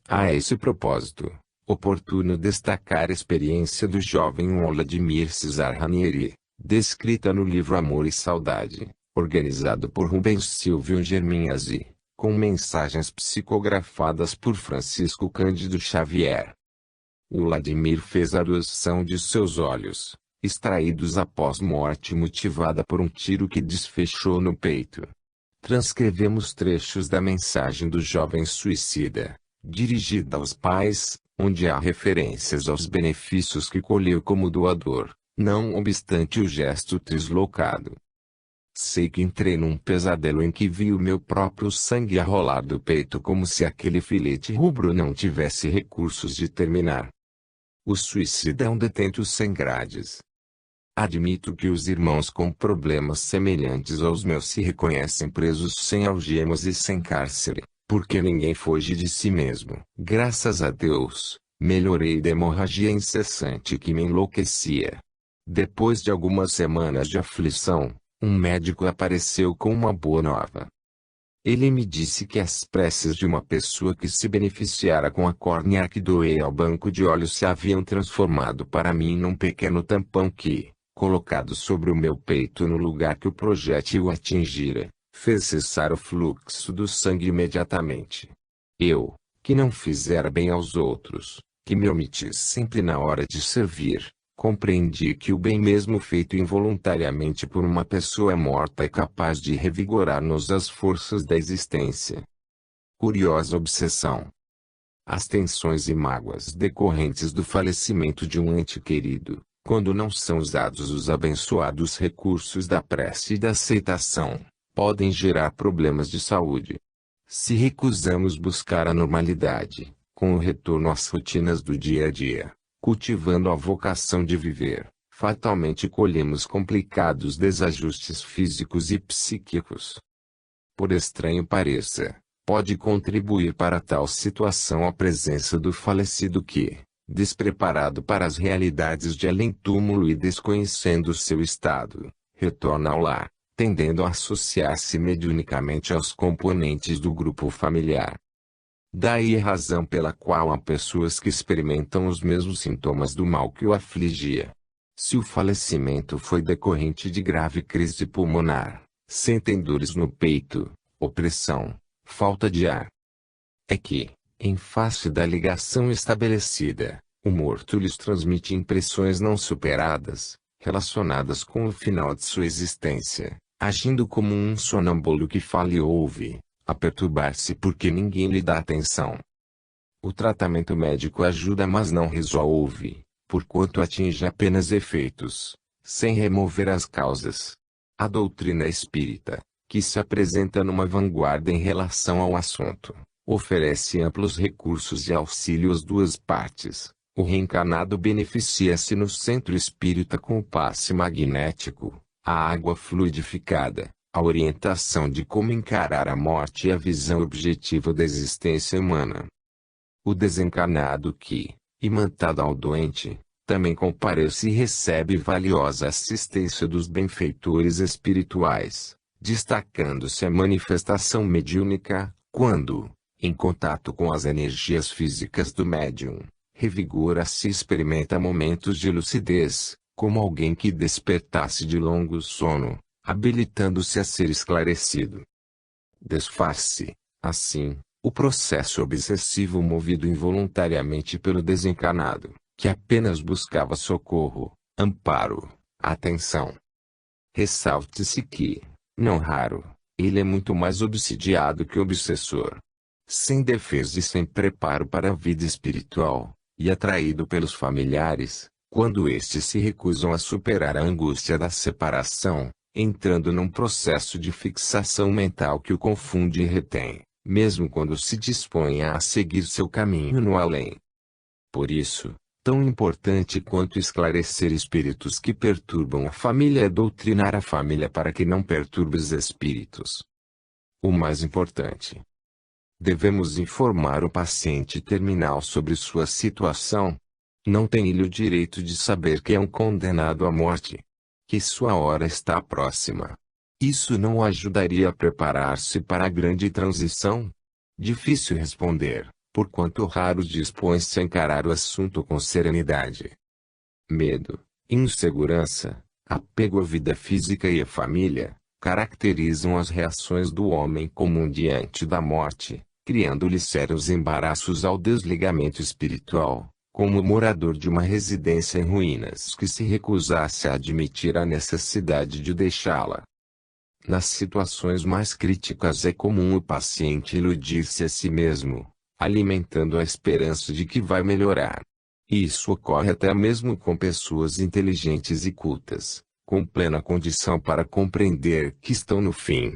A esse propósito, oportuno destacar a experiência do jovem Vladimir Cesar Ranieri, descrita no livro Amor e Saudade, organizado por Rubens Silvio Germinhazzi, com mensagens psicografadas por Francisco Cândido Xavier. O Vladimir fez a doação de seus olhos, extraídos após morte motivada por um tiro que desfechou no peito. Transcrevemos trechos da mensagem do jovem suicida, dirigida aos pais, onde há referências aos benefícios que colheu como doador, não obstante o gesto deslocado. Sei que entrei num pesadelo em que vi o meu próprio sangue a rolar do peito como se aquele filete rubro não tivesse recursos de terminar. O suicida é um detento sem grades. Admito que os irmãos com problemas semelhantes aos meus se reconhecem presos sem algemas e sem cárcere, porque ninguém foge de si mesmo. Graças a Deus, melhorei da hemorragia incessante que me enlouquecia. Depois de algumas semanas de aflição, um médico apareceu com uma boa nova. Ele me disse que as preces de uma pessoa que se beneficiara com a córnea que doei ao banco de olhos se haviam transformado para mim num pequeno tampão que, colocado sobre o meu peito no lugar que o projétil atingira, Fez cessar o fluxo do sangue imediatamente. Eu, que não fizera bem aos outros, que me omiti sempre na hora de servir, compreendi que o bem mesmo feito involuntariamente por uma pessoa morta é capaz de revigorar-nos as forças da existência. Curiosa obsessão. As tensões e mágoas decorrentes do falecimento de um ente querido, quando não são usados os abençoados recursos da prece e da aceitação, podem gerar problemas de saúde. Se recusamos buscar a normalidade, com o retorno às rotinas do dia a dia, cultivando a vocação de viver, fatalmente colhemos complicados desajustes físicos e psíquicos. Por estranho pareça, pode contribuir para tal situação a presença do falecido que, despreparado para as realidades de além-túmulo e desconhecendo seu estado, retorna ao lar, tendendo a associar-se mediunicamente aos componentes do grupo familiar. Daí a razão pela qual há pessoas que experimentam os mesmos sintomas do mal que o afligia. Se o falecimento foi decorrente de grave crise pulmonar, sentem dores no peito, opressão, falta de ar. É que, em face da ligação estabelecida, o morto lhes transmite impressões não superadas, relacionadas com o final de sua existência, agindo como um sonâmbulo que fala e ouve, a perturbar-se porque ninguém lhe dá atenção. O tratamento médico ajuda, mas não resolve, porquanto atinge apenas efeitos, sem remover as causas. A doutrina espírita, que se apresenta numa vanguarda em relação ao assunto, oferece amplos recursos de auxílio às duas partes. O reencarnado beneficia-se no centro espírita com o passe magnético, a água fluidificada, a orientação de como encarar a morte e a visão objetiva da existência humana. O desencarnado que, imantado ao doente, também comparece e recebe valiosa assistência dos benfeitores espirituais, destacando-se a manifestação mediúnica, quando, em contato com as energias físicas do médium, revigora-se e experimenta momentos de lucidez, como alguém que despertasse de longo sono, habilitando-se a ser esclarecido. Desfaz-se, assim, o processo obsessivo movido involuntariamente pelo desencarnado, que apenas buscava socorro, amparo, atenção. Ressalte-se que, não raro, ele é muito mais obsidiado que obsessor. Sem defesa e sem preparo para a vida espiritual, e atraído pelos familiares, quando estes se recusam a superar a angústia da separação, entrando num processo de fixação mental que o confunde e retém, mesmo quando se dispõe a seguir seu caminho no além. Por isso, tão importante quanto esclarecer espíritos que perturbam a família é doutrinar a família para que não perturbe os espíritos. O mais importante. Devemos informar o paciente terminal sobre sua situação. Não tem ele o direito de saber que é um condenado à morte, que sua hora está próxima. Isso não o ajudaria a preparar-se para a grande transição? Difícil responder, porquanto raro dispõe-se a encarar o assunto com serenidade. Medo, insegurança, apego à vida física e à família, caracterizam as reações do homem comum diante da morte, criando-lhe sérios embaraços ao desligamento espiritual, como o morador de uma residência em ruínas que se recusasse a admitir a necessidade de deixá-la. Nas situações mais críticas é comum o paciente iludir-se a si mesmo, alimentando a esperança de que vai melhorar. Isso ocorre até mesmo com pessoas inteligentes e cultas, com plena condição para compreender que estão no fim.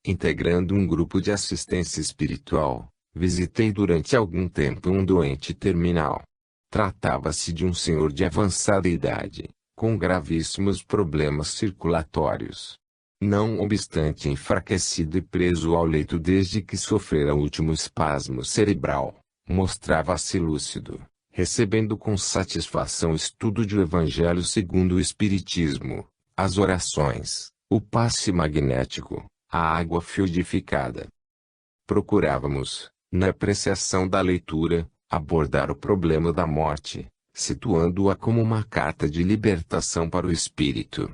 Integrando um grupo de assistência espiritual, visitei durante algum tempo um doente terminal. Tratava-se de um senhor de avançada idade, com gravíssimos problemas circulatórios. Não obstante enfraquecido e preso ao leito desde que sofrera o último espasmo cerebral, mostrava-se lúcido, recebendo com satisfação o estudo do Evangelho segundo o Espiritismo, as orações, o passe magnético, a água fluidificada. Procurávamos, na apreciação da leitura, abordar o problema da morte, situando-a como uma carta de libertação para o espírito.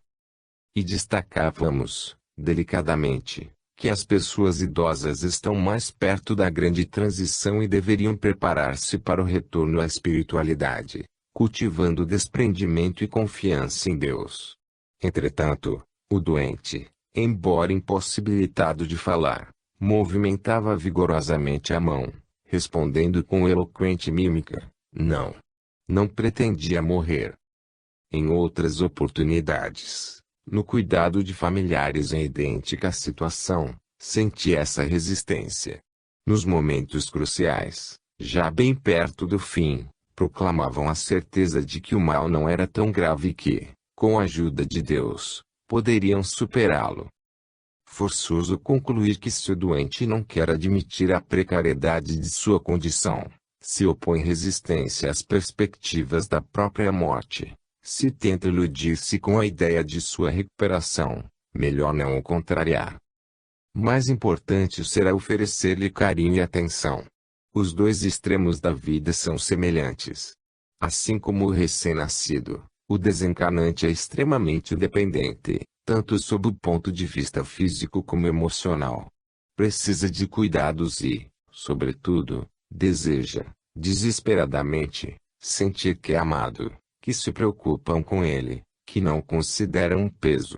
E destacávamos, delicadamente, que as pessoas idosas estão mais perto da grande transição e deveriam preparar-se para o retorno à espiritualidade, cultivando desprendimento e confiança em Deus. Entretanto, o doente, embora impossibilitado de falar, movimentava vigorosamente a mão, respondendo com eloquente mímica: não. Não pretendia morrer. Em outras oportunidades, no cuidado de familiares em idêntica situação, senti essa resistência. Nos momentos cruciais, já bem perto do fim, proclamavam a certeza de que o mal não era tão grave e que, com a ajuda de Deus, poderiam superá-lo. Forçoso concluir que se o doente não quer admitir a precariedade de sua condição, se opõe resistência às perspectivas da própria morte, se tenta iludir-se com a ideia de sua recuperação, melhor não o contrariar. Mais importante será oferecer-lhe carinho e atenção. Os dois extremos da vida são semelhantes. Assim como o recém-nascido, o desencarnante é extremamente dependente, tanto sob o ponto de vista físico como emocional. Precisa de cuidados e, sobretudo, deseja, desesperadamente, sentir que é amado, que se preocupam com ele, que não o consideram um peso.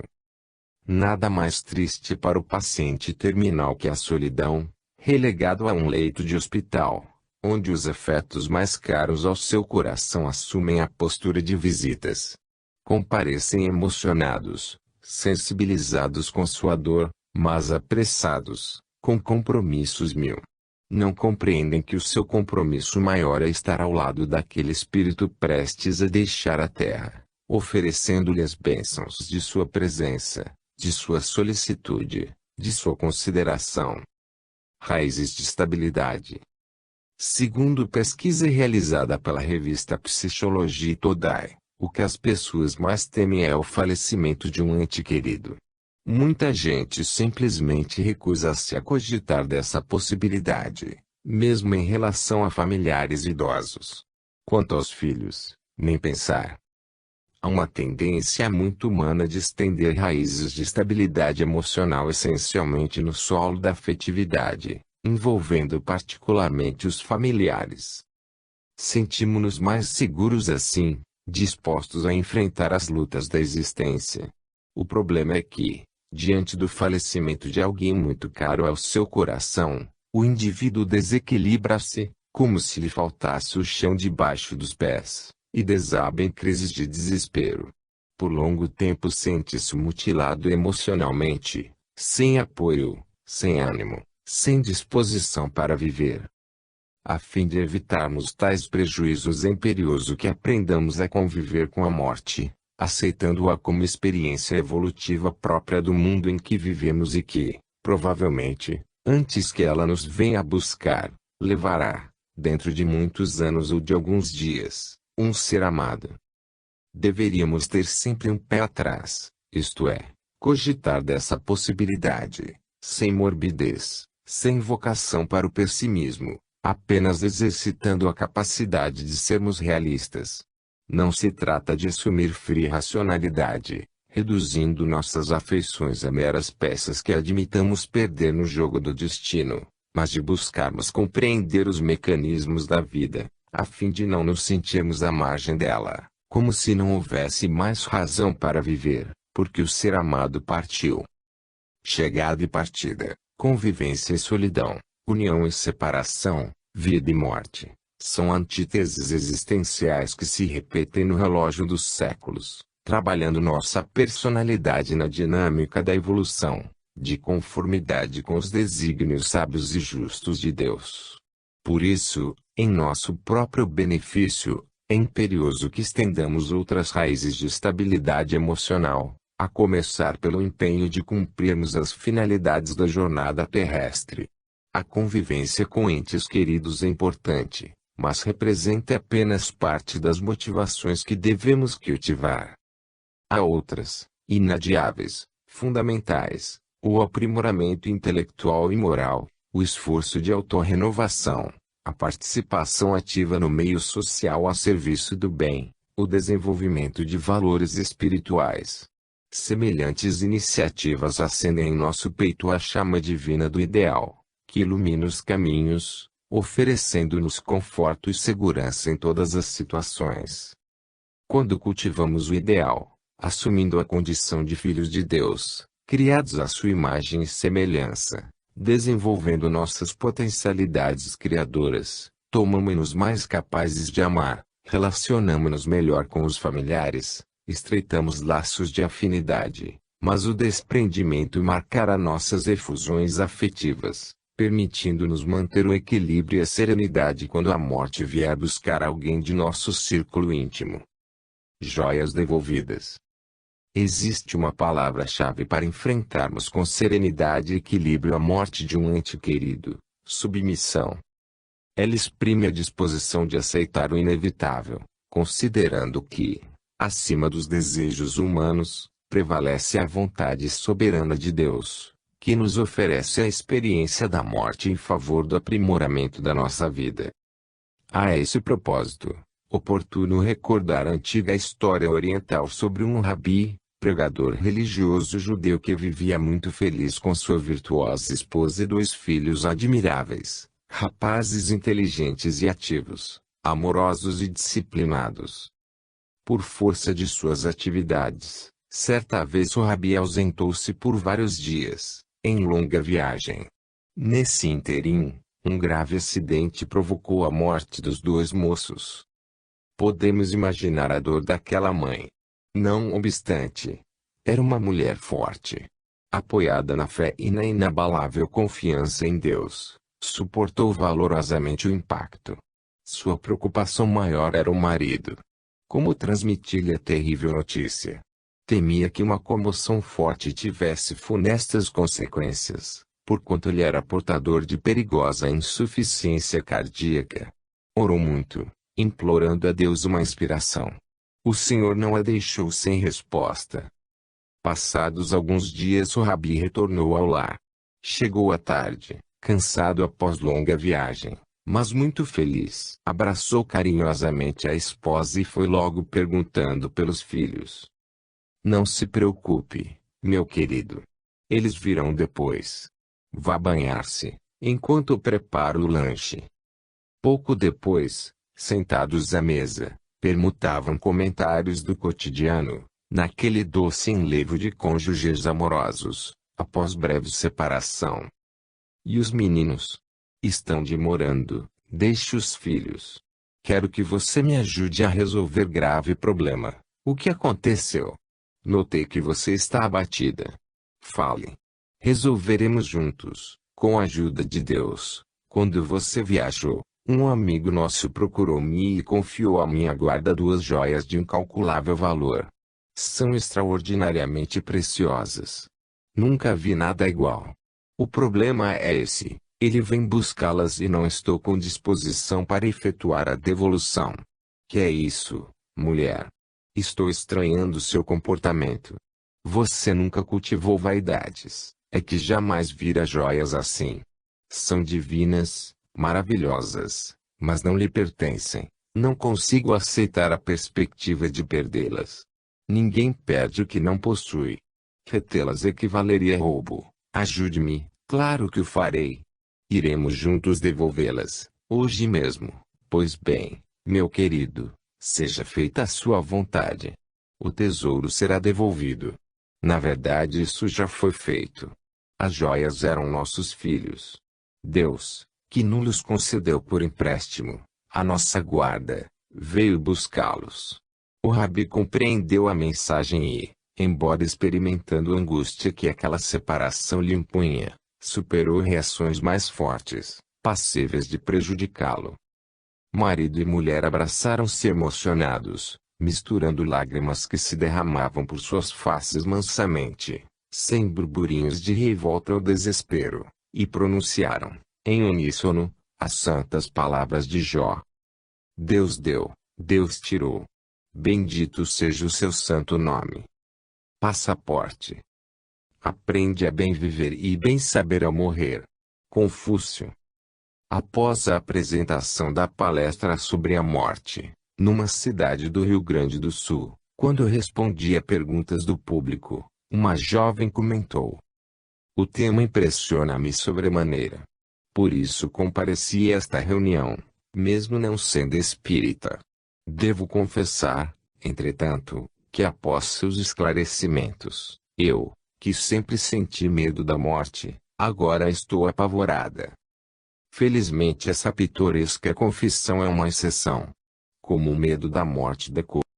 Nada mais triste para o paciente terminal que a solidão, relegado a um leito de hospital, onde os afetos mais caros ao seu coração assumem a postura de visitas. Comparecem emocionados, sensibilizados com sua dor, mas apressados, com compromissos mil. Não compreendem que o seu compromisso maior é estar ao lado daquele espírito prestes a deixar a terra, oferecendo-lhe as bênçãos de sua presença, de sua solicitude, de sua consideração. Raízes de estabilidade. Segundo pesquisa realizada pela revista Psicologia Todai, o que as pessoas mais temem é o falecimento de um ente querido. Muita gente simplesmente recusa-se a cogitar dessa possibilidade, mesmo em relação a familiares idosos. Quanto aos filhos, nem pensar. Há uma tendência muito humana de estender raízes de estabilidade emocional essencialmente no solo da afetividade, envolvendo particularmente os familiares. Sentimos-nos mais seguros assim, dispostos a enfrentar as lutas da existência. O problema é que, diante do falecimento de alguém muito caro ao seu coração, o indivíduo desequilibra-se, como se lhe faltasse o chão debaixo dos pés, e desaba em crises de desespero. Por longo tempo sente-se mutilado emocionalmente, sem apoio, sem ânimo, sem disposição para viver. A fim de evitarmos tais prejuízos é imperioso que aprendamos a conviver com a morte, aceitando-a como experiência evolutiva própria do mundo em que vivemos e que, provavelmente, antes que ela nos venha buscar, levará, dentro de muitos anos ou de alguns dias, um ser amado. Deveríamos ter sempre um pé atrás, isto é, cogitar dessa possibilidade, sem morbidez, sem vocação para o pessimismo, apenas exercitando a capacidade de sermos realistas. Não se trata de assumir fria racionalidade, reduzindo nossas afeições a meras peças que admitamos perder no jogo do destino, mas de buscarmos compreender os mecanismos da vida, a fim de não nos sentirmos à margem dela, como se não houvesse mais razão para viver, porque o ser amado partiu. Chegada e partida, convivência e solidão, união e separação, vida e morte, são antíteses existenciais que se repetem no relógio dos séculos, trabalhando nossa personalidade na dinâmica da evolução, de conformidade com os desígnios sábios e justos de Deus. Por isso, em nosso próprio benefício, é imperioso que estendamos outras raízes de estabilidade emocional, a começar pelo empenho de cumprirmos as finalidades da jornada terrestre. A convivência com entes queridos é importante, mas representa apenas parte das motivações que devemos cultivar. Há outras, inadiáveis, fundamentais, o aprimoramento intelectual e moral, o esforço de autorrenovação, a participação ativa no meio social a serviço do bem, o desenvolvimento de valores espirituais. Semelhantes iniciativas acendem em nosso peito a chama divina do ideal, que ilumina os caminhos, oferecendo-nos conforto e segurança em todas as situações. Quando cultivamos o ideal, assumindo a condição de filhos de Deus, criados à sua imagem e semelhança, desenvolvendo nossas potencialidades criadoras, tomamos-nos mais capazes de amar, relacionamos-nos melhor com os familiares, estreitamos laços de afinidade, mas o desprendimento marcará nossas efusões afetivas, permitindo-nos manter o equilíbrio e a serenidade quando a morte vier buscar alguém de nosso círculo íntimo. Joias devolvidas. Existe uma palavra-chave para enfrentarmos com serenidade e equilíbrio a morte de um ente querido: submissão. Ela exprime a disposição de aceitar o inevitável, considerando que, acima dos desejos humanos, prevalece a vontade soberana de Deus, que nos oferece a experiência da morte em favor do aprimoramento da nossa vida. A esse propósito, oportuno recordar a antiga história oriental sobre um rabi, pregador religioso judeu que vivia muito feliz com sua virtuosa esposa e 2 filhos admiráveis, rapazes inteligentes e ativos, amorosos e disciplinados. Por força de suas atividades, certa vez o rabi ausentou-se por vários dias, em longa viagem. Nesse ínterim, um grave acidente provocou a morte dos 2 moços. Podemos imaginar a dor daquela mãe. Não obstante, era uma mulher forte. Apoiada na fé e na inabalável confiança em Deus, suportou valorosamente o impacto. Sua preocupação maior era o marido. Como transmitir-lhe a terrível notícia? Temia que uma comoção forte tivesse funestas consequências, porquanto ele era portador de perigosa insuficiência cardíaca. Orou muito, implorando a Deus uma inspiração. O Senhor não a deixou sem resposta. Passados alguns dias o rabi retornou ao lar. Chegou à tarde, cansado após longa viagem, mas muito feliz. Abraçou carinhosamente a esposa e foi logo perguntando pelos filhos. Não se preocupe, meu querido. Eles virão depois. Vá banhar-se, enquanto eu preparo o lanche. Pouco depois, sentados à mesa, permutavam comentários do cotidiano, naquele doce enlevo de cônjuges amorosos, após breve separação. E os meninos? Estão demorando, deixe os filhos. Quero que você me ajude a resolver grave problema. O que aconteceu? Notei que você está abatida. Fale. Resolveremos juntos, com a ajuda de Deus. Quando você viajou, um amigo nosso procurou-me e confiou à minha guarda 2 joias de incalculável valor. São extraordinariamente preciosas. Nunca vi nada igual. O problema é esse: ele vem buscá-las e não estou com disposição para efetuar a devolução. Que é isso, mulher? Estou estranhando seu comportamento. Você nunca cultivou vaidades, é que jamais vira joias assim. São divinas, maravilhosas, mas não lhe pertencem. Não consigo aceitar a perspectiva de perdê-las. Ninguém perde o que não possui. Retê-las equivaleria a roubo. Ajude-me, claro que o farei. Iremos juntos devolvê-las, hoje mesmo. Pois bem, meu querido, seja feita a sua vontade. O tesouro será devolvido. Na verdade, isso já foi feito. As joias eram nossos filhos. Deus, que nos concedeu por empréstimo, a nossa guarda, veio buscá-los. O rabi compreendeu a mensagem e, embora experimentando a angústia que aquela separação lhe impunha, superou reações mais fortes, passíveis de prejudicá-lo. Marido e mulher abraçaram-se emocionados, misturando lágrimas que se derramavam por suas faces mansamente, sem burburinhos de revolta ou desespero, e pronunciaram, em uníssono, as santas palavras de Jó. Deus deu, Deus tirou. Bendito seja o seu santo nome. Passaporte. Aprende a bem viver e bem saber ao morrer. Confúcio. Após a apresentação da palestra sobre a morte, numa cidade do Rio Grande do Sul, Quando eu respondi a perguntas do público, uma jovem comentou: "O tema impressiona-me sobremaneira. Por isso compareci a esta reunião, mesmo não sendo espírita. Devo confessar, entretanto, que após seus esclarecimentos, eu, que sempre senti medo da morte, agora estou apavorada." Felizmente essa pitoresca confissão é uma exceção. Como o medo da morte decorre